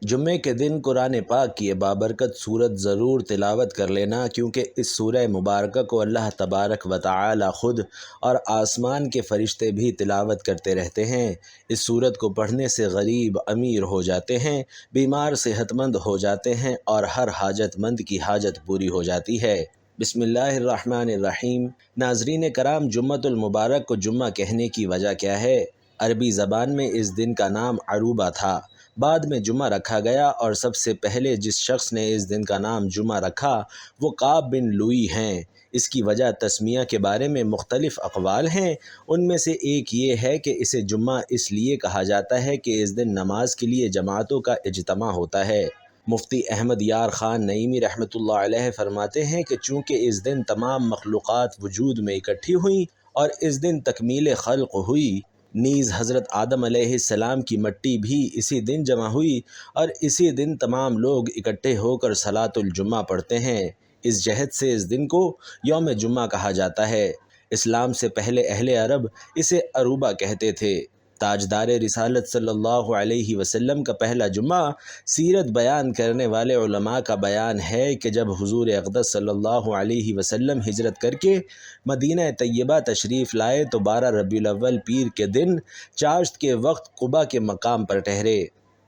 جمعے کے دن قرآن پاک کی بابرکت صورت ضرور تلاوت کر لینا، کیونکہ اس سورہ مبارکہ کو اللہ تبارک و تعالی خود اور آسمان کے فرشتے بھی تلاوت کرتے رہتے ہیں۔ اس صورت کو پڑھنے سے غریب امیر ہو جاتے ہیں، بیمار صحت مند ہو جاتے ہیں اور ہر حاجت مند کی حاجت پوری ہو جاتی ہے۔ بسم اللہ الرحمن الرحیم۔ ناظرین کرام، جمعۃ المبارک کو جمعہ کہنے کی وجہ کیا ہے؟ عربی زبان میں اس دن کا نام عروبہ تھا، بعد میں جمعہ رکھا گیا، اور سب سے پہلے جس شخص نے اس دن کا نام جمعہ رکھا وہ کعب بن لوئی ہیں۔ اس کی وجہ تسمیہ کے بارے میں مختلف اقوال ہیں۔ ان میں سے ایک یہ ہے کہ اسے جمعہ اس لیے کہا جاتا ہے کہ اس دن نماز کے لیے جماعتوں کا اجتماع ہوتا ہے۔ مفتی احمد یار خان نعیمی رحمۃ اللہ علیہ فرماتے ہیں کہ چونکہ اس دن تمام مخلوقات وجود میں اکٹھی ہوئیں اور اس دن تکمیل خلق ہوئی، نیز حضرت آدم علیہ السلام کی مٹی بھی اسی دن جمع ہوئی، اور اسی دن تمام لوگ اکٹھے ہو کر صلاۃ الجمعہ پڑھتے ہیں۔ اس جہت سے اس دن کو یوم جمعہ کہا جاتا ہے۔ اسلام سے پہلے اہل عرب اسے عروبہ کہتے تھے۔ تاجدار رسالت صلی اللہ علیہ وسلم کا پہلا جمعہ سیرت بیان کرنے والے علماء کا بیان ہے کہ جب حضور اقدس صلی اللہ علیہ وسلم ہجرت کر کے مدینہ طیبہ تشریف لائے تو 12 ربیع الاول پیر کے دن چاشت کے وقت قباء کے مقام پر ٹھہرے۔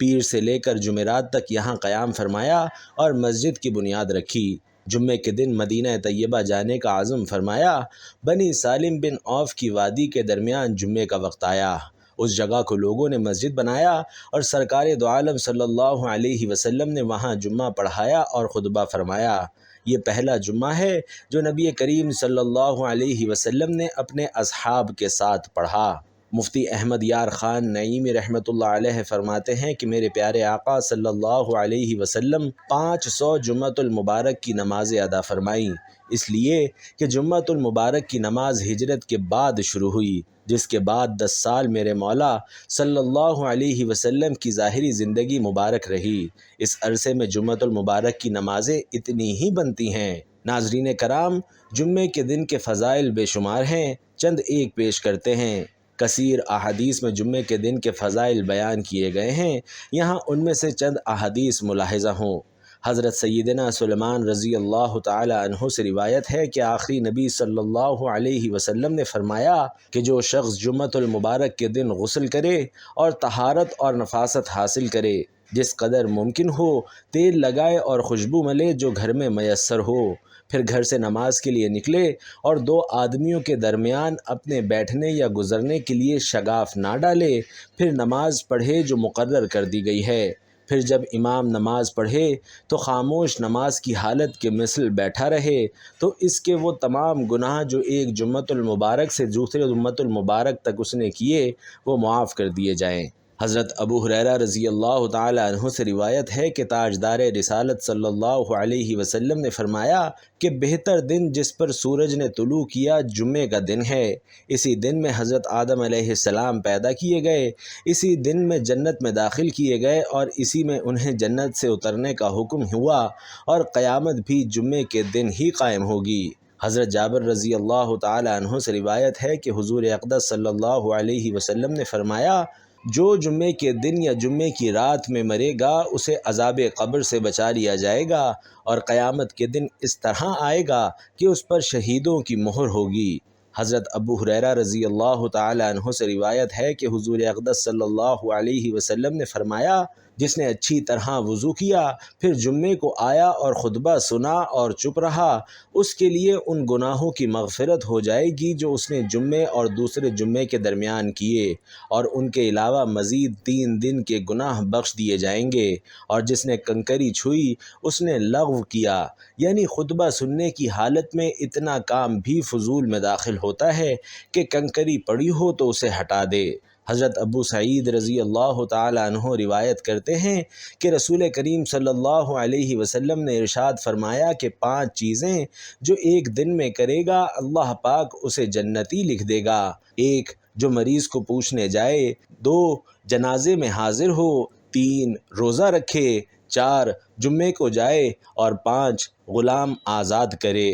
پیر سے لے کر جمعرات تک یہاں قیام فرمایا اور مسجد کی بنیاد رکھی۔ جمعے کے دن مدینہ طیبہ جانے کا عزم فرمایا۔ بنی سالم بن عوف کی وادی کے درمیان جمعے کا وقت آیا۔ اس جگہ کو لوگوں نے مسجد بنایا اور سرکار دو عالم صلی اللہ علیہ وسلم نے وہاں جمعہ پڑھایا اور خطبہ فرمایا۔ یہ پہلا جمعہ ہے جو نبی کریم صلی اللہ علیہ وسلم نے اپنے اصحاب کے ساتھ پڑھا۔ مفتی احمد یار خان نعیمی رحمۃ اللہ علیہ فرماتے ہیں کہ میرے پیارے آقا صلی اللہ علیہ وسلم 500 جمعۃ المبارک کی نمازیں ادا فرمائیں، اس لیے کہ جمعۃ المبارک کی نماز ہجرت کے بعد شروع ہوئی، جس کے بعد 10 سال میرے مولا صلی اللہ علیہ وسلم کی ظاہری زندگی مبارک رہی۔ اس عرصے میں جمعۃ المبارک کی نمازیں اتنی ہی بنتی ہیں۔ ناظرین کرام، جمعے کے دن کے فضائل بے شمار ہیں، چند ایک پیش کرتے ہیں۔ کثیر احادیث میں جمعے کے دن کے فضائل بیان کیے گئے ہیں، یہاں ان میں سے چند احادیث ملاحظہ ہوں۔ حضرت سیدنا سلیمان رضی اللہ تعالی عنہ سے روایت ہے کہ آخری نبی صلی اللہ علیہ وسلم نے فرمایا کہ جو شخص جمعۃ المبارک کے دن غسل کرے اور طہارت اور نفاست حاصل کرے، جس قدر ممکن ہو تیل لگائے اور خوشبو ملے جو گھر میں میسر ہو، پھر گھر سے نماز کے لیے نکلے اور 2 آدمیوں کے درمیان اپنے بیٹھنے یا گزرنے کے لیے شگاف نہ ڈالے، پھر نماز پڑھے جو مقرر کر دی گئی ہے، پھر جب امام نماز پڑھے تو خاموش نماز کی حالت کے مثل بیٹھا رہے، تو اس کے وہ تمام گناہ جو ایک جمعۃ المبارک سے دوسرے جمعۃ المبارک تک اس نے کیے وہ معاف کر دیے جائیں۔ حضرت ابو ہریرہ رضی اللہ تعالی عنہ سے روایت ہے کہ تاجدار رسالت صلی اللہ علیہ وسلم نے فرمایا کہ بہتر دن جس پر سورج نے طلوع کیا جمعے کا دن ہے۔ اسی دن میں حضرت آدم علیہ السلام پیدا کیے گئے، اسی دن میں جنت میں داخل کیے گئے اور اسی میں انہیں جنت سے اترنے کا حکم ہوا، اور قیامت بھی جمعے کے دن ہی قائم ہوگی۔ حضرت جابر رضی اللہ تعالی عنہ سے روایت ہے کہ حضور اقدس صلی اللہ علیہ وسلم نے فرمایا، جو جمعے کے دن یا جمعے کی رات میں مرے گا اسے عذاب قبر سے بچا لیا جائے گا، اور قیامت کے دن اس طرح آئے گا کہ اس پر شہیدوں کی مہر ہوگی۔ حضرت ابو ہریرہ رضی اللہ تعالی عنہ سے روایت ہے کہ حضور اقدس صلی اللہ علیہ وسلم نے فرمایا، جس نے اچھی طرح وضو کیا پھر جمعے کو آیا اور خطبہ سنا اور چپ رہا، اس کے لیے ان گناہوں کی مغفرت ہو جائے گی جو اس نے جمعے اور دوسرے جمعے کے درمیان کیے، اور ان کے علاوہ مزید 3 دن کے گناہ بخش دیے جائیں گے۔ اور جس نے کنکری چھوئی اس نے لغو کیا، یعنی خطبہ سننے کی حالت میں اتنا کام بھی فضول میں داخل ہوتا ہے کہ کنکری پڑی ہو تو اسے ہٹا دے۔ حضرت ابو سعید رضی اللہ تعالی عنہ روایت کرتے ہیں کہ رسول کریم صلی اللہ علیہ وسلم نے ارشاد فرمایا کہ 5 چیزیں جو ایک دن میں کرے گا اللہ پاک اسے جنتی لکھ دے گا۔ 1 جو مریض کو پوچھنے جائے، 2 جنازے میں حاضر ہو، 3 روزہ رکھے، 4 جمعے کو جائے، اور 5 غلام آزاد کرے۔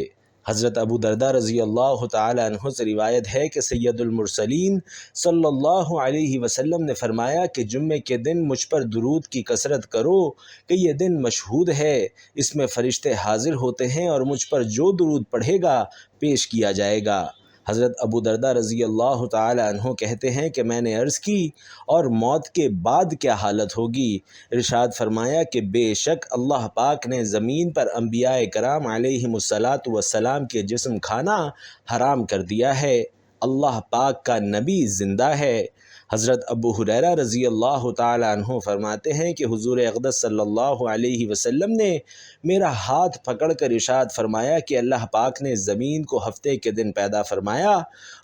حضرت ابو درداء رضی اللہ تعالی عنہ سے روایت ہے کہ سید المرسلین صلی اللہ علیہ وسلم نے فرمایا کہ جمعے کے دن مجھ پر درود کی کثرت کرو کہ یہ دن مشہود ہے، اس میں فرشتے حاضر ہوتے ہیں اور مجھ پر جو درود پڑھے گا پیش کیا جائے گا۔ حضرت ابو درداء رضی اللہ تعالی عنہ کہتے ہیں کہ میں نے عرض کی اور موت کے بعد کیا حالت ہوگی؟ ارشاد فرمایا کہ بے شک اللہ پاک نے زمین پر انبیاء کرام علیہم الصلاۃ والسلام کے جسم کھانا حرام کر دیا ہے، اللہ پاک کا نبی زندہ ہے۔ حضرت ابو ہریرہ رضی اللہ تعالی عنہ فرماتے ہیں کہ حضور اقدس صلی اللہ علیہ وسلم نے میرا ہاتھ پکڑ کر ارشاد فرمایا کہ اللہ پاک نے زمین کو ہفتے کے دن پیدا فرمایا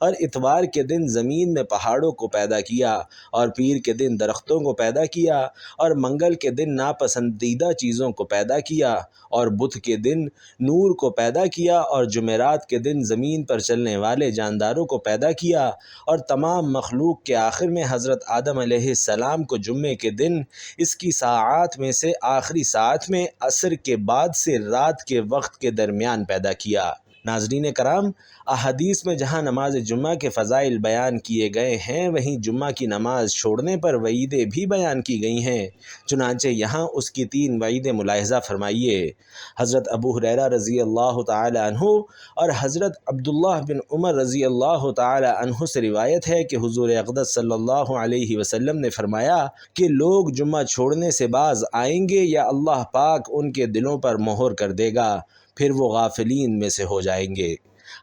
اور اتوار کے دن زمین میں پہاڑوں کو پیدا کیا اور پیر کے دن درختوں کو پیدا کیا اور منگل کے دن ناپسندیدہ چیزوں کو پیدا کیا اور بدھ کے دن نور کو پیدا کیا اور جمعرات کے دن زمین پر چلنے والے جانداروں کو پیدا کیا اور تمام مخلوق کے آخر میں حضرت آدم علیہ السلام کو جمعے کے دن اس کی ساعات میں سے آخری ساعت میں عصر کے بعد سے رات کے وقت کے درمیان پیدا کیا۔ ناظرین کرام، احادیث میں جہاں نماز جمعہ کے فضائل بیان کیے گئے ہیں وہیں جمعہ کی نماز چھوڑنے پر وعیدیں بھی بیان کی گئی ہیں، چنانچہ یہاں اس کی 3 وعیدیں ملاحظہ فرمائیے۔ حضرت ابو ہریرہ رضی اللہ تعالی عنہ اور حضرت عبداللہ بن عمر رضی اللہ تعالی عنہ سے روایت ہے کہ حضور اقدس صلی اللہ علیہ وسلم نے فرمایا کہ لوگ جمعہ چھوڑنے سے باز آئیں گے یا اللہ پاک ان کے دلوں پر مہر کر دے گا، پھر وہ غافلین میں سے ہو جائیں گے۔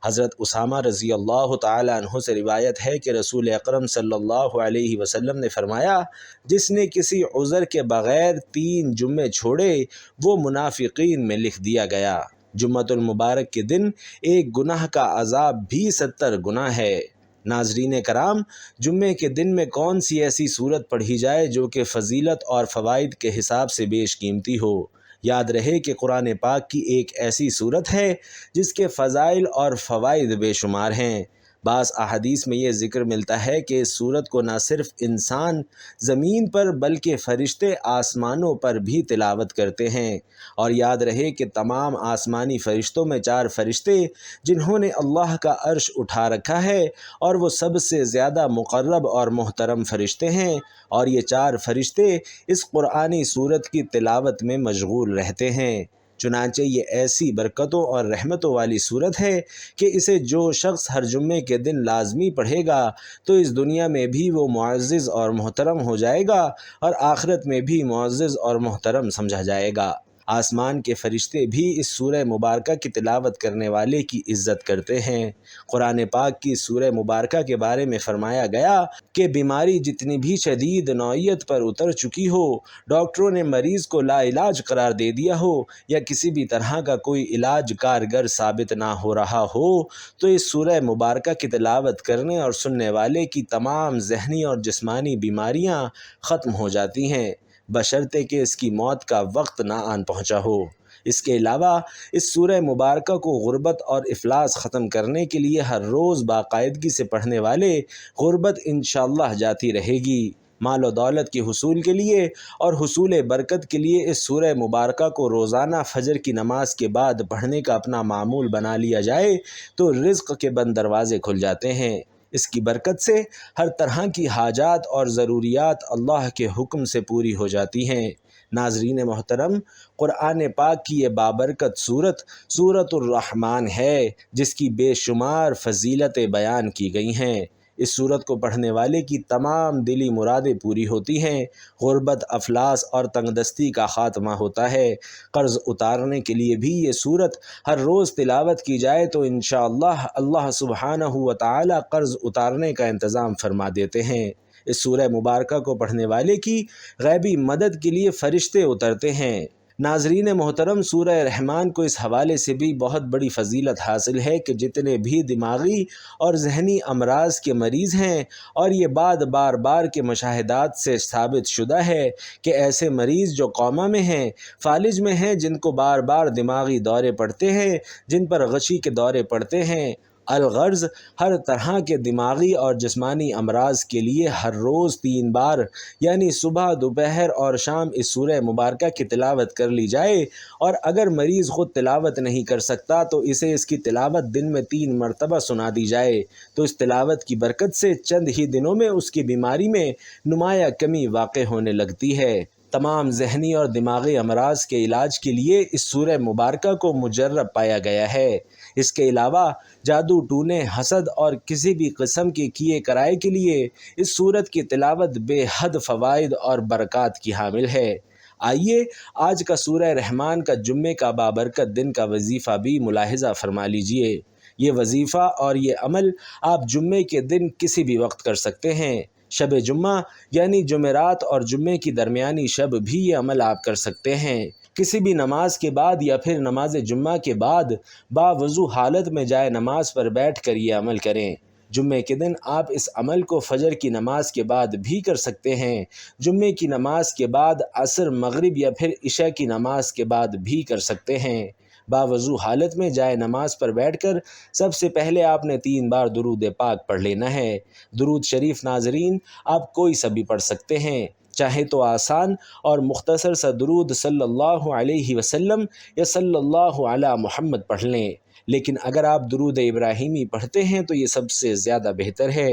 حضرت اسامہ رضی اللہ تعالی عنہ سے روایت ہے کہ رسول اکرم صلی اللہ علیہ وسلم نے فرمایا جس نے کسی عذر کے بغیر 3 جمعے چھوڑے وہ منافقین میں لکھ دیا گیا۔ جمعۃ المبارک کے دن ایک گناہ کا عذاب بھی 70 گناہ ہے۔ ناظرین کرام، جمعے کے دن میں کون سی ایسی صورت پڑھی جائے جو کہ فضیلت اور فوائد کے حساب سے بیش قیمتی ہو؟ یاد رہے کہ قرآن پاک کی ایک ایسی صورت ہے جس کے فضائل اور فوائد بے شمار ہیں۔ بعض احادیث میں یہ ذکر ملتا ہے کہ اس صورت کو نہ صرف انسان زمین پر بلکہ فرشتے آسمانوں پر بھی تلاوت کرتے ہیں، اور یاد رہے کہ تمام آسمانی فرشتوں میں 4 فرشتے جنہوں نے اللہ کا عرش اٹھا رکھا ہے اور وہ سب سے زیادہ مقرب اور محترم فرشتے ہیں، اور یہ 4 فرشتے اس قرآنی صورت کی تلاوت میں مشغول رہتے ہیں۔ چنانچہ یہ ایسی برکتوں اور رحمتوں والی صورت ہے کہ اسے جو شخص ہر جمعے کے دن لازمی پڑھے گا تو اس دنیا میں بھی وہ معزز اور محترم ہو جائے گا اور آخرت میں بھی معزز اور محترم سمجھا جائے گا۔ آسمان کے فرشتے بھی اس سورہ مبارکہ کی تلاوت کرنے والے کی عزت کرتے ہیں۔ قرآن پاک کی سورہ مبارکہ کے بارے میں فرمایا گیا کہ بیماری جتنی بھی شدید نوعیت پر اتر چکی ہو، ڈاکٹروں نے مریض کو لا علاج قرار دے دیا ہو یا کسی بھی طرح کا کوئی علاج کارگر ثابت نہ ہو رہا ہو، تو اس سورہ مبارکہ کی تلاوت کرنے اور سننے والے کی تمام ذہنی اور جسمانی بیماریاں ختم ہو جاتی ہیں، بشرطے کہ اس کی موت کا وقت نہ آن پہنچا ہو۔ اس کے علاوہ اس سورہ مبارکہ کو غربت اور افلاس ختم کرنے کے لیے ہر روز باقاعدگی سے پڑھنے والے غربت انشاءاللہ جاتی رہے گی۔ مال و دولت کے حصول کے لیے اور حصول برکت کے لیے اس سورہ مبارکہ کو روزانہ فجر کی نماز کے بعد پڑھنے کا اپنا معمول بنا لیا جائے تو رزق کے بند دروازے کھل جاتے ہیں۔ اس کی برکت سے ہر طرح کی حاجات اور ضروریات اللہ کے حکم سے پوری ہو جاتی ہیں۔ ناظرین محترم، قرآن پاک کی یہ بابرکت صورت سورۃ الرحمن ہے جس کی بے شمار فضیلتیں بیان کی گئی ہیں۔ اس صورت کو پڑھنے والے کی تمام دلی مرادیں پوری ہوتی ہیں، غربت، افلاس اور تنگ دستی کا خاتمہ ہوتا ہے۔ قرض اتارنے کے لیے بھی یہ صورت ہر روز تلاوت کی جائے تو انشاءاللہ اللہ سبحانہ و تعالی قرض اتارنے کا انتظام فرما دیتے ہیں۔ اس سورہ مبارکہ کو پڑھنے والے کی غیبی مدد کے لیے فرشتے اترتے ہیں۔ ناظرین محترم، سورہ رحمان کو اس حوالے سے بھی بہت بڑی فضیلت حاصل ہے کہ جتنے بھی دماغی اور ذہنی امراض کے مریض ہیں، اور یہ بات بار بار کے مشاہدات سے ثابت شدہ ہے کہ ایسے مریض جو کوما میں ہیں، فالج میں ہیں، جن کو بار بار دماغی دورے پڑتے ہیں، جن پر غشی کے دورے پڑتے ہیں، الغرض ہر طرح کے دماغی اور جسمانی امراض کے لیے ہر روز 3 بار یعنی صبح، دوپہر اور شام اس سورہ مبارکہ کی تلاوت کر لی جائے، اور اگر مریض خود تلاوت نہیں کر سکتا تو اسے اس کی تلاوت دن میں 3 مرتبہ سنا دی جائے، تو اس تلاوت کی برکت سے چند ہی دنوں میں اس کی بیماری میں نمایاں کمی واقع ہونے لگتی ہے۔ تمام ذہنی اور دماغی امراض کے علاج کے لیے اس سورہ مبارکہ کو مجرب پایا گیا ہے۔ اس کے علاوہ جادو ٹونے، حسد اور کسی بھی قسم کے کیے کرائے کے لیے اس سورت کی تلاوت بے حد فوائد اور برکات کی حامل ہے۔ آئیے آج کا سورہ رحمان کا جمعے کا بابرکت دن کا وظیفہ بھی ملاحظہ فرما لیجئے۔ یہ وظیفہ اور یہ عمل آپ جمعے کے دن کسی بھی وقت کر سکتے ہیں۔ شب جمعہ یعنی جمعرات اور جمعے کی درمیانی شب بھی یہ عمل آپ کر سکتے ہیں۔ کسی بھی نماز کے بعد یا پھر نماز جمعہ کے بعد باوضو حالت میں جائے نماز پر بیٹھ کر یہ عمل کریں۔ جمعے کے دن آپ اس عمل کو فجر کی نماز کے بعد بھی کر سکتے ہیں، جمعے کی نماز کے بعد عصر، مغرب یا پھر عشاء کی نماز کے بعد بھی کر سکتے ہیں۔ باوضو حالت میں جائے نماز پر بیٹھ کر سب سے پہلے آپ نے 3 بار درود پاک پڑھ لینا ہے۔ درود شریف ناظرین آپ کوئی سا بھی پڑھ سکتے ہیں، چاہے تو آسان اور مختصر سا درود صلی اللہ علیہ وسلم یا صلی اللہ علی محمد پڑھ لیں، لیکن اگر آپ درود ابراہیمی پڑھتے ہیں تو یہ سب سے زیادہ بہتر ہے۔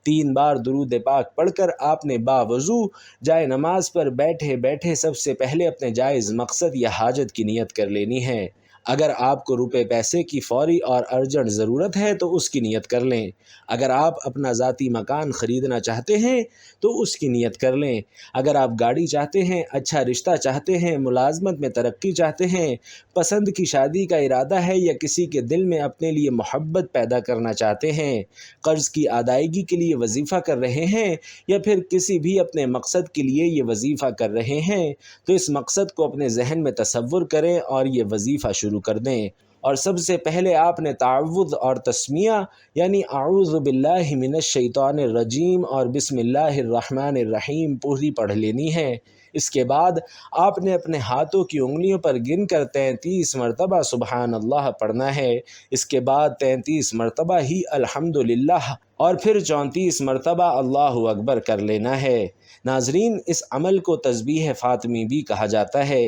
3 بار درود پاک پڑھ کر آپ نے باوضو جائے نماز پر بیٹھے بیٹھے سب سے پہلے اپنے جائز مقصد یا حاجت کی نیت کر لینی ہے۔ اگر آپ کو روپے پیسے کی فوری اور ارجنٹ ضرورت ہے تو اس کی نیت کر لیں۔ اگر آپ اپنا ذاتی مکان خریدنا چاہتے ہیں تو اس کی نیت کر لیں۔ اگر آپ گاڑی چاہتے ہیں، اچھا رشتہ چاہتے ہیں، ملازمت میں ترقی چاہتے ہیں، پسند کی شادی کا ارادہ ہے یا کسی کے دل میں اپنے لیے محبت پیدا کرنا چاہتے ہیں، قرض کی ادائیگی کے لیے وظیفہ کر رہے ہیں یا پھر کسی بھی اپنے مقصد کے لیے یہ وظیفہ کر رہے ہیں، تو اس مقصد کو اپنے ذہن میں تصور کریں اور یہ وظیفہ شروع کر دیں۔ اور سب سے پہلے آپ نے تعوذ اور تسمیہ یعنی اعوذ باللہ من الشیطان الرجیم اور بسم اللہ الرحمن الرحیم پوری پڑھ لینی ہے۔ اس کے بعد آپ نے اپنے ہاتھوں کی انگلیوں پر گن کر 33 مرتبہ سبحان اللہ پڑھنا ہے۔ اس کے بعد 33 مرتبہ ہی الحمدللہ اور پھر 34 مرتبہ اللہ اکبر کر لینا ہے۔ ناظرین اس عمل کو تسبیح فاطمی بھی کہا جاتا ہے۔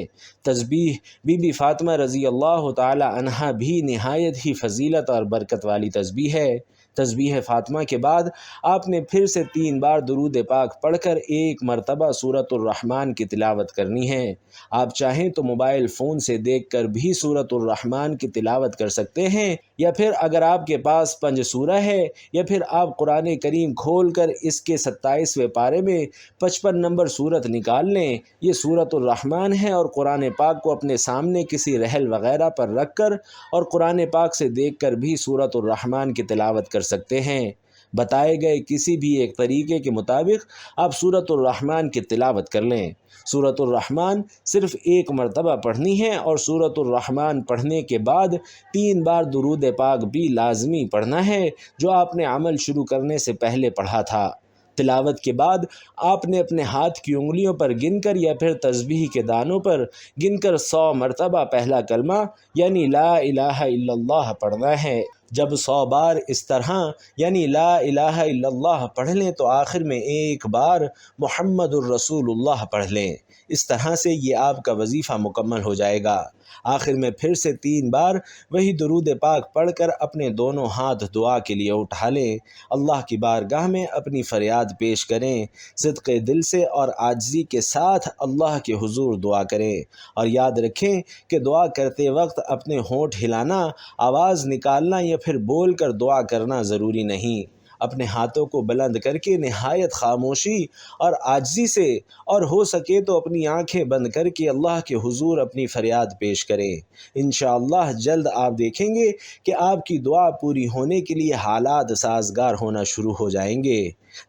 تسبیح بی بی فاطمہ رضی اللہ تعالی عنہا بھی نہایت ہی فضیلت اور برکت والی تسبیح ہے۔ تسبیح فاطمہ کے بعد آپ نے پھر سے 3 بار درود پاک پڑھ کر 1 مرتبہ سورۃ الرحمن کی تلاوت کرنی ہے۔ آپ چاہیں تو موبائل فون سے دیکھ کر بھی سورۃ الرحمن کی تلاوت کر سکتے ہیں، یا پھر اگر آپ کے پاس پنج سورہ ہے یا پھر آپ قرآن کریم کھول کر اس کے 27ویں پارے میں 55 نمبر سورت نکال لیں۔ یہ سورۃ الرحمن ہے اور قرآن پاک کو اپنے سامنے کسی رحل وغیرہ پر رکھ کر اور قرآن پاک سے دیکھ کر بھی سورۃ الرحمن کی تلاوت کر سکتے ہیں۔ بتائے گئے کسی بھی ایک طریقے کے مطابق آپ سورۃ الرحمن کی تلاوت کر لیں۔ سورۃ الرحمن صرف 1 مرتبہ پڑھنی ہے اور سورۃ الرحمن پڑھنے کے بعد 3 بار درود پاک بھی لازمی پڑھنا ہے جو آپ نے عمل شروع کرنے سے پہلے پڑھا تھا۔ تلاوت کے بعد آپ نے اپنے ہاتھ کی انگلیوں پر گن کر یا پھر تسبیح کے دانوں پر گن کر 100 مرتبہ پہلا کلمہ یعنی لا الہ الا اللہ پڑھنا ہے۔ جب 100 بار اس طرح یعنی لا الہ الا اللہ پڑھ لیں تو آخر میں 1 بار محمد الرسول اللہ پڑھ لیں۔ اس طرح سے یہ آپ کا وظیفہ مکمل ہو جائے گا۔ آخر میں پھر سے 3 بار وہی درود پاک پڑھ کر اپنے دونوں ہاتھ دعا کے لیے اٹھا لیں، اللہ کی بارگاہ میں اپنی فریاد پیش کریں، صدق دل سے اور عاجزی کے ساتھ اللہ کے حضور دعا کریں، اور یاد رکھیں کہ دعا کرتے وقت اپنے ہونٹ ہلانا، آواز نکالنا یا پھر بول کر دعا کرنا ضروری نہیں۔ اپنے ہاتھوں کو بلند کر کے نہایت خاموشی اور عاجزی سے اور ہو سکے تو اپنی آنکھیں بند کر کے اللہ کے حضور اپنی فریاد پیش کریں۔ انشاءاللہ جلد آپ دیکھیں گے کہ آپ کی دعا پوری ہونے کے لیے حالات سازگار ہونا شروع ہو جائیں گے۔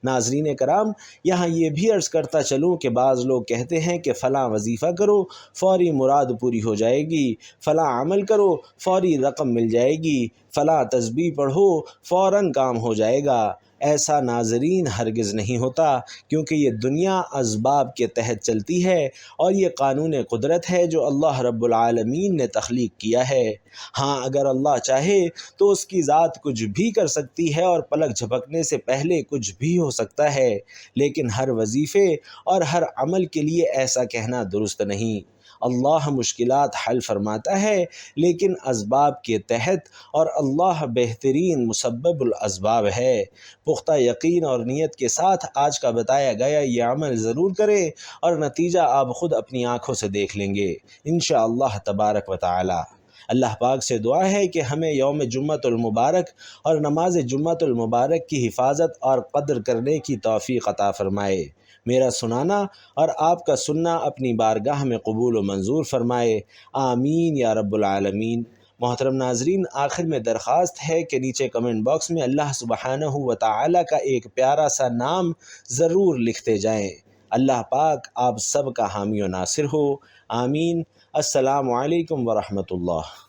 ناظرین کرام، یہاں یہ بھی عرض کرتا چلوں کہ بعض لوگ کہتے ہیں کہ فلاں وظیفہ کرو فوری مراد پوری ہو جائے گی، فلاں عمل کرو فوری رقم مل جائے گی، فلاں تسبیح پڑھو فوراً کام ہو جائے گا۔ ایسا ناظرین ہرگز نہیں ہوتا، کیونکہ یہ دنیا اسباب کے تحت چلتی ہے اور یہ قانون قدرت ہے جو اللہ رب العالمین نے تخلیق کیا ہے۔ ہاں اگر اللہ چاہے تو اس کی ذات کچھ بھی کر سکتی ہے اور پلک جھپکنے سے پہلے کچھ بھی ہو سکتا ہے، لیکن ہر وظیفے اور ہر عمل کے لیے ایسا کہنا درست نہیں۔ اللہ مشکلات حل فرماتا ہے لیکن اسباب کے تحت، اور اللہ بہترین مسبب الاسباب ہے۔ پختہ یقین اور نیت کے ساتھ آج کا بتایا گیا یہ عمل ضرور کریں اور نتیجہ آپ خود اپنی آنکھوں سے دیکھ لیں گے انشاءاللہ تبارک و تعالی۔ اللہ پاک سے دعا ہے کہ ہمیں یوم جمعۃ المبارک اور نماز جمعۃ المبارک کی حفاظت اور قدر کرنے کی توفیق عطا فرمائے۔ میرا سنانا اور آپ کا سننا اپنی بارگاہ میں قبول و منظور فرمائے، آمین یا رب العالمین۔ محترم ناظرین، آخر میں درخواست ہے کہ نیچے کمنٹ باکس میں اللہ سبحانہ و تعالی کا ایک پیارا سا نام ضرور لکھتے جائیں۔ اللہ پاک آپ سب کا حامی و ناصر ہو، آمین۔ السلام علیکم ورحمۃ اللہ۔